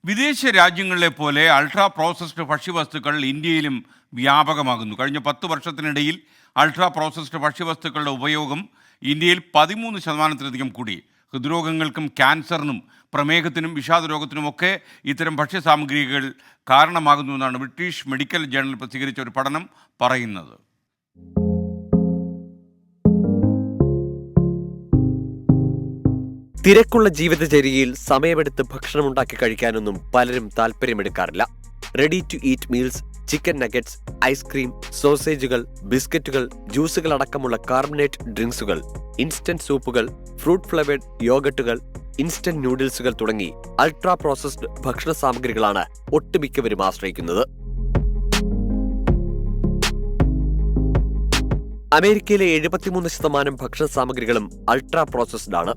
വിദേശ രാജ്യങ്ങളിലെ പോലെ അൾട്രാ പ്രോസസ്ഡ് ഭക്ഷ്യവസ്തുക്കൾ ഇന്ത്യയിലും വ്യാപകമാകുന്നു. കഴിഞ്ഞ 10 വർഷത്തിനിടയിൽ അൾട്രാ പ്രോസസ്ഡ് ഭക്ഷ്യവസ്തുക്കളുടെ ഉപയോഗം ഇന്ത്യയിൽ 13% കൂടി. ഹൃദ്രോഗങ്ങൾക്കും ക്യാൻസറിനും പ്രമേഹത്തിനും വിഷാദരോഗത്തിനുമൊക്കെ ഇത്തരം ഭക്ഷ്യസാമഗ്രികൾ കാരണമാകുന്നുവെന്നാണ് ബ്രിട്ടീഷ് മെഡിക്കൽ ജേണൽ പ്രസിദ്ധീകരിച്ച ഒരു പഠനം പറയുന്നത്. തിരക്കുള്ള ജീവിതചര്യയിൽ സമയമെടുത്ത് ഭക്ഷണമുണ്ടാക്കി കഴിക്കാനൊന്നും പലരും താല്പര്യമെടുക്കാറില്ല. Ready to eat meals, chicken nuggets, ice cream, സോസേജുകൾ, ബിസ്ക്കറ്റുകൾ, ജ്യൂസുകൾ അടക്കമുള്ള കാർബണേറ്റ് ഡ്രിങ്ക്സുകൾ, ഇൻസ്റ്റന്റ് സൂപ്പുകൾ, ഫ്രൂട്ട് ഫ്ലേവേർഡ് യോഗട്ടുകൾ, ഇൻസ്റ്റന്റ് നൂഡിൽസുകൾ തുടങ്ങി അൾട്രാ പ്രോസസ്ഡ് ഭക്ഷണ സാമഗ്രികളാണ് ഒട്ടുമിക്കവരും ആശ്രയിക്കുന്നത്. അമേരിക്കയിലെ 73% ഭക്ഷണ സാമഗ്രികളും അൾട്രാ പ്രോസസ്ഡ് ആണ്.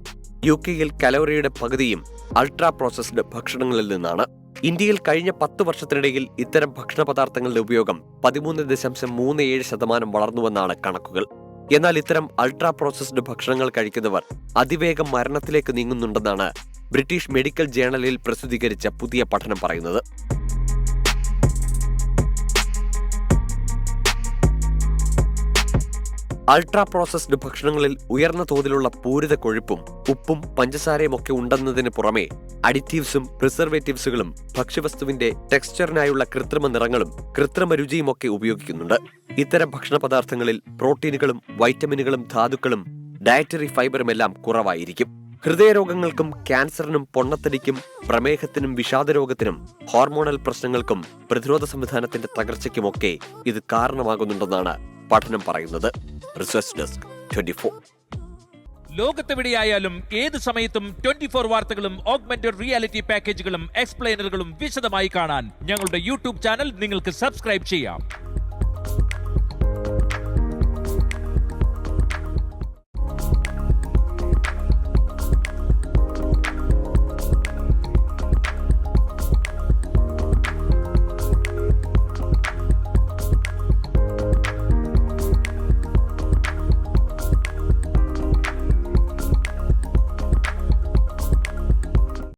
UK-യിൽ കലോറിയുടെ പകുതിയും അൾട്രാ പ്രോസസ്ഡ് ഭക്ഷണങ്ങളിൽ നിന്നാണ്. ഇന്ത്യയിൽ കഴിഞ്ഞ 10 വർഷത്തിനിടയിൽ ഇത്തരം ഭക്ഷണ പദാർത്ഥങ്ങളുടെ ഉപയോഗം 13.37% വളർന്നുവെന്നാണ് കണക്കുകൾ. എന്നാൽ ഇത്തരം അൾട്രാ പ്രോസസ്ഡ് ഭക്ഷണങ്ങൾ കഴിക്കുന്നവർ അതിവേഗം മരണത്തിലേക്ക് നീങ്ങുന്നുണ്ടെന്നാണ് ബ്രിട്ടീഷ് മെഡിക്കൽ ജേണലിൽ പ്രസിദ്ധീകരിച്ച പുതിയ പഠനം പറയുന്നത്. അൾട്രാ പ്രോസസ്ഡ് ഭക്ഷണങ്ങളിൽ ഉയർന്ന തോതിലുള്ള പൂരിത കൊഴുപ്പും ഉപ്പും പഞ്ചസാരയും ഒക്കെ ഉണ്ടെന്നതിന് പുറമെ അഡിറ്റീവ്സും പ്രിസർവേറ്റീവ്സുകളും ഭക്ഷ്യവസ്തുവിന്റെ ടെക്സ്ചറിനായുള്ള കൃത്രിമ നിറങ്ങളും കൃത്രിമ രുചിയുമൊക്കെ ഉപയോഗിക്കുന്നുണ്ട്. ഇത്തരം ഭക്ഷണ പദാർത്ഥങ്ങളിൽ പ്രോട്ടീനുകളും വൈറ്റമിനുകളും ധാതുക്കളും ഡയറ്ററി ഫൈബറുമെല്ലാം കുറവായിരിക്കും. ഹൃദയരോഗങ്ങൾക്കും ക്യാൻസറിനും പൊണ്ണത്തടിക്കും പ്രമേഹത്തിനും വിഷാദരോഗത്തിനും ഹോർമോണൽ പ്രശ്നങ്ങൾക്കും പ്രതിരോധ സംവിധാനത്തിന്റെ തകർച്ചയ്ക്കുമൊക്കെ ഇത് കാരണമാകുന്നുണ്ടെന്നാണ് പഠനം പറയുന്നത്. Research desk 24. ലോകത്തെവിടെയായാലും ഏത് സമയത്തും 24 വാർത്തകളും ഓഗ്മെന്റഡ് റിയാലിറ്റി പാക്കേജുകളും എക്സ്പ്ലെയിനറുകളും വിശദമായി കാണാൻ ഞങ്ങളുടെ യൂട്യൂബ് ചാനൽ നിങ്ങൾക്ക് സബ്സ്ക്രൈബ് ചെയ്യാം.